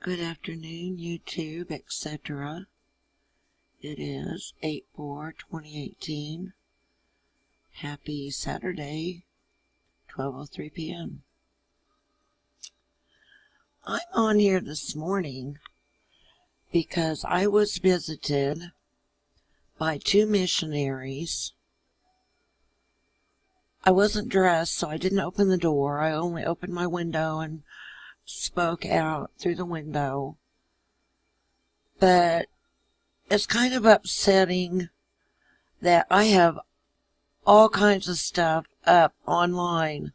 Good afternoon, YouTube, etc. It is 8/4/2018. Happy Saturday, 12:03 p.m. I'm on here this morning because I was visited by two missionaries. I wasn't dressed, so I didn't open the door. I only opened my window and spoke out through the window. But it's kind of upsetting that I have all kinds of stuff up online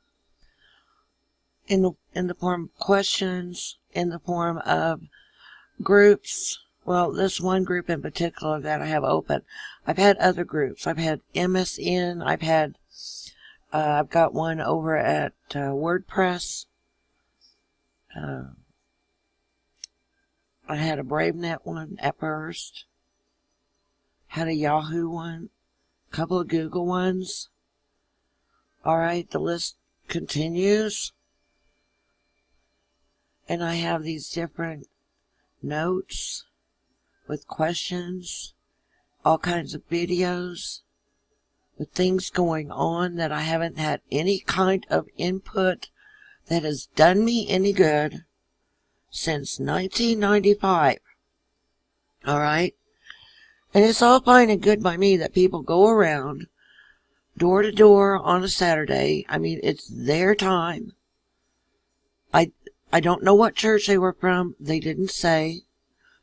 in the form of questions, in the form of groups. Well, this one group in particular that I have open. I've had other groups. I've had MSN. I've got one over at WordPress. I had a BraveNet one at first. Had a Yahoo one. A couple of Google ones. Alright, the list continues. And I have these different notes with questions, all kinds of videos with things going on that I haven't had any kind of input that has done me any good since 1995. Alright? And it's all fine and good by me that people go around door to door on a Saturday. I mean, it's their time. I don't know what church they were from. They didn't say.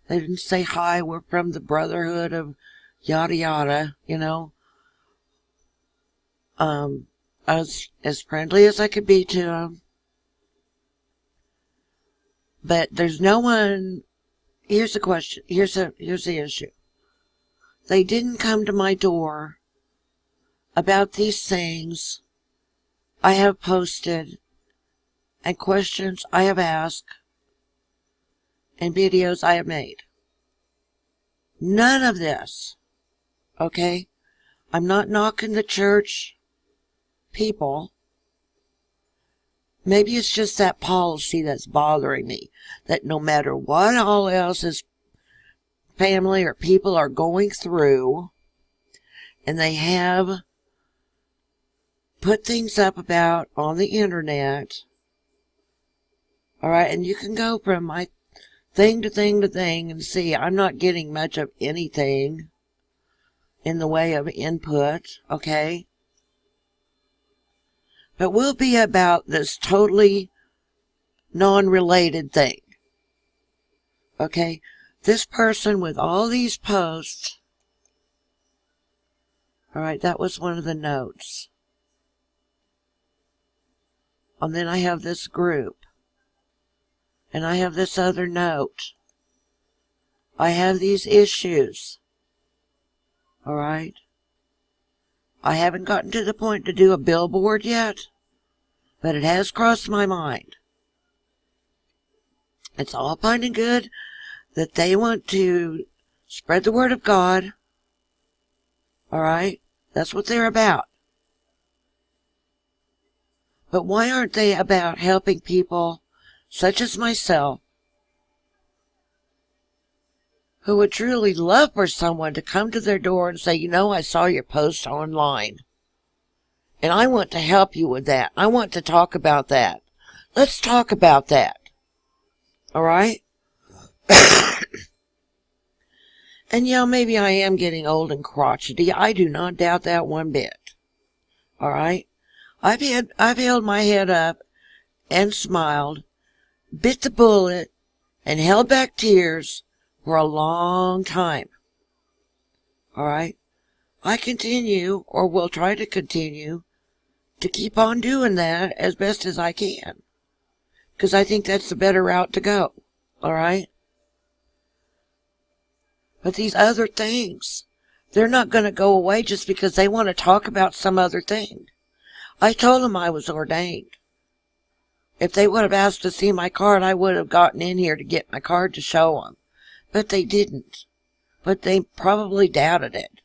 They didn't say, hi, we're from the Brotherhood of yada yada, you know. I was as friendly as I could be to them. But there's no one. Here's the question. Here's the issue. They didn't come to my door about these things I have posted and questions I have asked and videos I have made. None of this. Okay? I'm not knocking the church people. Maybe it's just that policy that's bothering me. That no matter what all else's family or people are going through, and they have put things up about on the internet, alright, and you can go from my thing to thing to thing and see I'm not getting much of anything in the way of input, okay? But we'll be about this totally non-related thing. Okay? This person with all these posts. Alright, that was one of the notes. And then I have this group. And I have this other note. I have these issues. Alright? I haven't gotten to the point to do a billboard yet, but it has crossed my mind. It's all fine and good that they want to spread the word of God. Alright? That's what they're about. But why aren't they about helping people such as myself who would truly love for someone to come to their door and say, you know, I saw your post online. And I want to help you with that. I want to talk about that. Let's talk about that. Alright? And yeah, maybe I am getting old and crotchety. I do not doubt that one bit. Alright? I've held my head up and smiled, bit the bullet, and held back tears for a long time. Alright? I continue, or will try to continue, to keep on doing that as best as I can. Because I think that's the better route to go. Alright? But these other things, they're not going to go away just because they want to talk about some other thing. I told them I was ordained. If they would have asked to see my card, I would have gotten in here to get my card to show them. But they didn't. But they probably doubted it.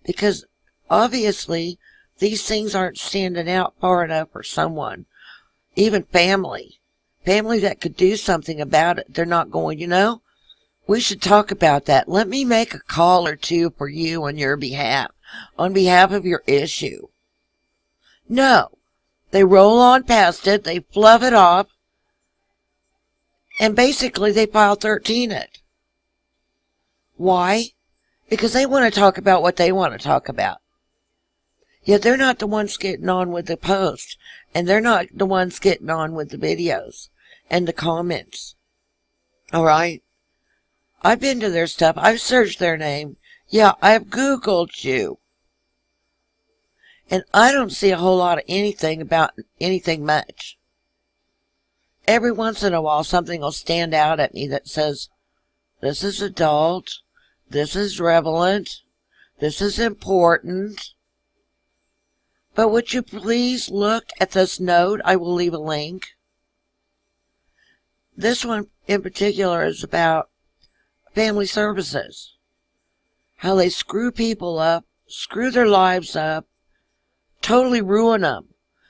Because obviously these things aren't standing out far enough for someone, even family, family that could do something about it. They're not going, we should talk about that. Let me make a call or two for you on your behalf, on behalf of your issue. No, they roll on past it, they fluff it off, and basically they file 13 it. Why? Because they want to talk about what they want to talk about. Yet they're not the ones getting on with the post, and they're not the ones getting on with the videos and the comments. All right? I've been to their stuff. I've searched their name. Yeah, I've Googled you. And I don't see a whole lot of anything about anything much. Every once in a while, something will stand out at me that says, this is adult, this is relevant, this is important. But would you please look at this note? I will leave a link. This one in particular is about family services. How they screw people up, screw their lives up, totally ruin them.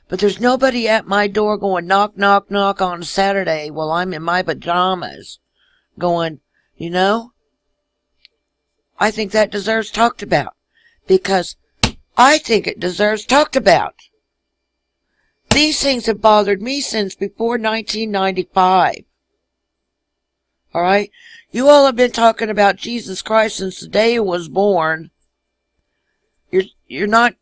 But there's nobody at my door going knock, knock, knock on a Saturday while I'm in my pajamas going, I think that deserves talked about. Because I think it deserves talked about. These things have bothered me since before 1995. All right? You all have been talking about Jesus Christ since the day he was born. You're not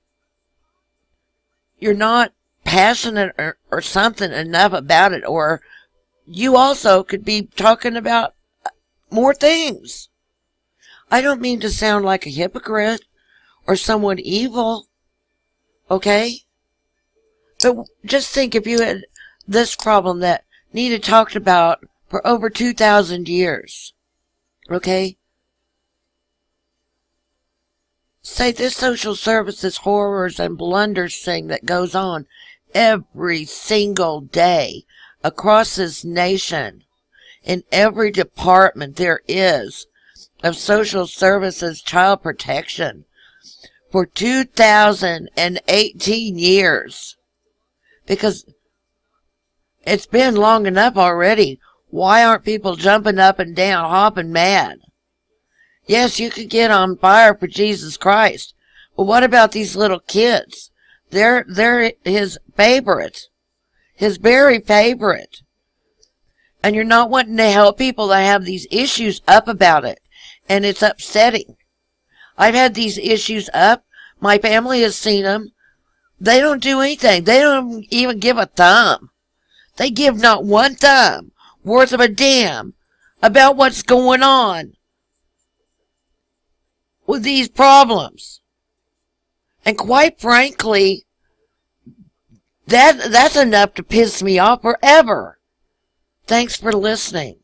passionate or something enough about it, or you also could be talking about more things. I don't mean to sound like a hypocrite or someone evil, okay? But just think if you had this problem that needed talked about for over 2,000 years, okay? Say this social services horrors and blunders thing that goes on every single day across this nation, in every department there is of social services child protection for 2018 years. Because it's been long enough already. Why aren't people jumping up and down, hopping mad? Yes, you could get on fire for Jesus Christ. But what about these little kids? They're his favorite. His very favorite. And you're not wanting to help people that have these issues up about it. And it's upsetting. I've had these issues up. My family has seen them. They don't do anything. They don't even give a thumb. They give not one thumb worth of a damn about what's going on with these problems. And quite frankly, that's enough to piss me off forever. Thanks for listening.